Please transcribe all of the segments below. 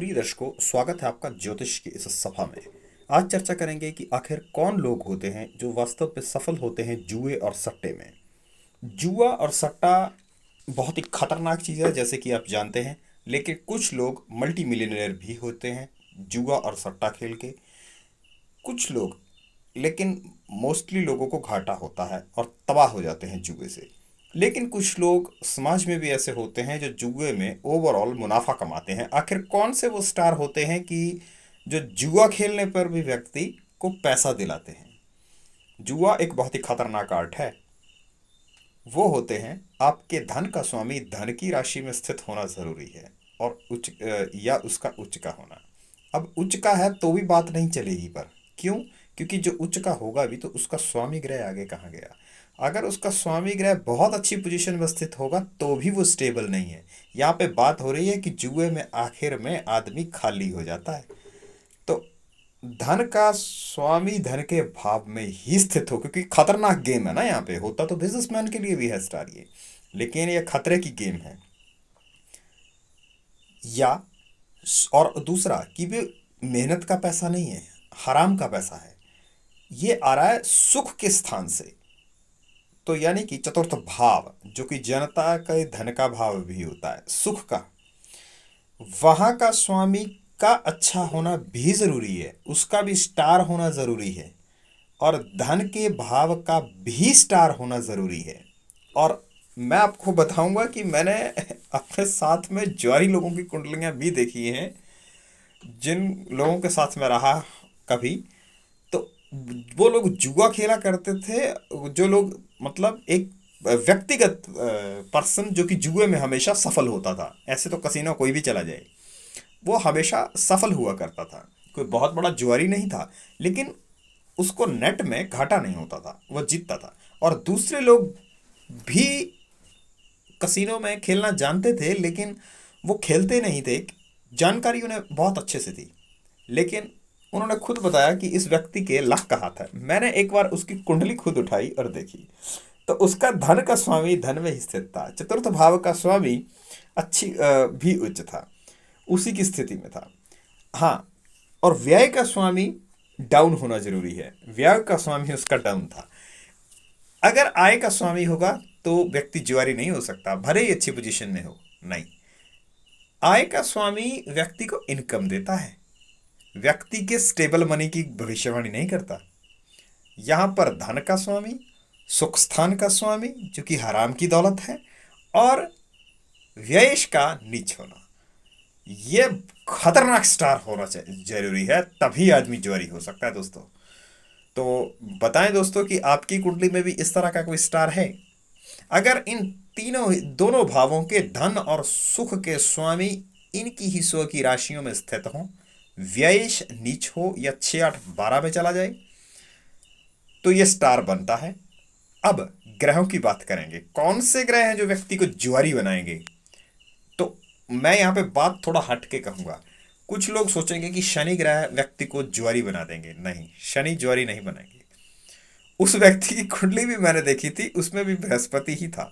प्रिय दर्शकों, स्वागत है आपका ज्योतिष की इस सभा में। आज चर्चा करेंगे कि आखिर कौन लोग होते हैं जो वास्तव में सफल होते हैं जुए और सट्टे में। जुआ और सट्टा बहुत ही खतरनाक चीज़ है, जैसे कि आप जानते हैं। लेकिन कुछ लोग मल्टी मिलियनेयर भी होते हैं जुआ और सट्टा खेल के। कुछ लोग, लेकिन मोस्टली लोगों को घाटा होता है और तबाह हो जाते हैं जुए से। लेकिन कुछ लोग समाज में भी ऐसे होते हैं जो जुए में ओवरऑल मुनाफा कमाते हैं। आखिर कौन से वो स्टार होते हैं कि जो जुआ खेलने पर भी व्यक्ति को पैसा दिलाते हैं। जुआ एक बहुत ही खतरनाक आर्ट है। वो होते हैं, आपके धन का स्वामी धन की राशि में स्थित होना ज़रूरी है और या उसका उच्च का होना। अब उच्च का है तो भी बात नहीं चलेगी, पर क्यों? क्योंकि जो उच्च का होगा भी तो उसका स्वामी ग्रह आगे कहाँ गया। अगर उसका स्वामी ग्रह बहुत अच्छी पोजीशन में स्थित होगा तो भी वो स्टेबल नहीं है। यहाँ पे बात हो रही है कि जुए में आखिर में आदमी खाली हो जाता है। तो धन का स्वामी धन के भाव में ही स्थित हो, क्योंकि खतरनाक गेम है ना। यहाँ पे होता तो बिजनेसमैन के लिए भी है स्टार ये, लेकिन ये खतरे की गेम है। या और दूसरा कि भी मेहनत का पैसा नहीं है, हराम का पैसा है। ये आ रहा है सुख के स्थान से। तो यानी कि चतुर्थ भाव, जो कि जनता का धन का भाव भी होता है, सुख का, वहाँ का स्वामी का अच्छा होना भी ज़रूरी है, उसका भी स्टार होना ज़रूरी है। और धन के भाव का भी स्टार होना ज़रूरी है। और मैं आपको बताऊंगा कि मैंने अपने साथ में ज्वारी लोगों की कुंडलियाँ भी देखी हैं। जिन लोगों के साथ में रहा कभी, तो वो लोग जुआ खेला करते थे। जो लोग मतलब एक व्यक्तिगत पर्सन जो कि जुए में हमेशा सफल होता था। ऐसे तो कसीनो कोई भी चला जाए, वो हमेशा सफल हुआ करता था। कोई बहुत बड़ा जुआरी नहीं था, लेकिन उसको नेट में घाटा नहीं होता था, वो जीतता था। और दूसरे लोग भी कसीनो में खेलना जानते थे, लेकिन वो खेलते नहीं थे। जानकारी उन्हें बहुत अच्छे से थी, लेकिन उन्होंने खुद बताया कि इस व्यक्ति के लक का हाथ है। मैंने एक बार उसकी कुंडली खुद उठाई और देखी, तो उसका धन का स्वामी धन में ही स्थित था, चतुर्थ भाव का स्वामी अच्छी भी उच्च था, उसी की स्थिति में था। हाँ, और व्यय का स्वामी डाउन होना जरूरी है। व्यय का स्वामी उसका डाउन था। अगर आय का स्वामी होगा तो व्यक्ति जुआरी नहीं हो सकता, भले ही अच्छी पोजीशन में हो। नहीं, आय का स्वामी व्यक्ति को इनकम देता है, व्यक्ति के स्टेबल मनी की भविष्यवाणी नहीं करता। यहां पर धन का स्वामी, सुख स्थान का स्वामी जो कि हराम की दौलत है, और व्ययश का नीच होना, ये खतरनाक स्टार होना जरूरी है, तभी आदमी जुआरी हो सकता है दोस्तों। तो बताएं दोस्तों कि आपकी कुंडली में भी इस तरह का कोई स्टार है। अगर इन तीनों दोनों भावों के धन और सुख के स्वामी इनकी ही स्व की राशियों में स्थित हों, व्ययश नीच हो या 6 8 12 में चला जाए, तो ये स्टार बनता है। अब ग्रहों की बात करेंगे, कौन से ग्रह हैं जो व्यक्ति को जुआरी बनाएंगे। तो मैं यहाँ पे बात थोड़ा हट के कहूँगा। कुछ लोग सोचेंगे कि शनि ग्रह व्यक्ति को जुआरी बना देंगे। नहीं, शनि जुआरी नहीं बनाएंगे। उस व्यक्ति की कुंडली भी मैंने देखी थी, उसमें भी बृहस्पति ही था,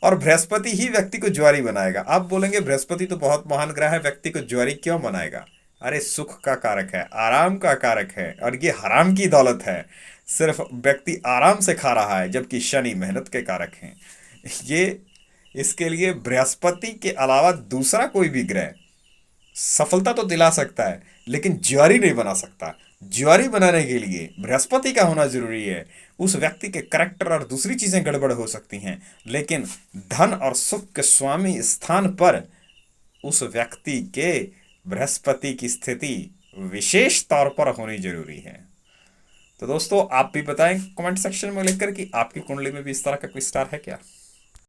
और बृहस्पति ही व्यक्ति को जुआरी बनाएगा। आप बोलेंगे बृहस्पति तो बहुत महान ग्रह है, व्यक्ति को जुआरी क्यों बनाएगा? अरे सुख का कारक है, आराम का कारक है, और ये हराम की दौलत है। सिर्फ व्यक्ति आराम से खा रहा है, जबकि शनि मेहनत के कारक हैं। ये इसके लिए बृहस्पति के अलावा दूसरा कोई भी ग्रह सफलता तो दिला सकता है, लेकिन ज्वारी नहीं बना सकता। ज्वारी बनाने के लिए बृहस्पति का होना जरूरी है। उस व्यक्ति के करैक्टर और दूसरी चीजें गड़बड़ हो सकती हैं, लेकिन धन और सुख के स्वामी स्थान पर उस व्यक्ति के बृहस्पति की स्थिति विशेष तौर पर होनी जरूरी है। तो दोस्तों, आप भी बताएं कमेंट सेक्शन में लिखकर कि आपकी कुंडली में भी इस तरह का कोई स्टार है क्या।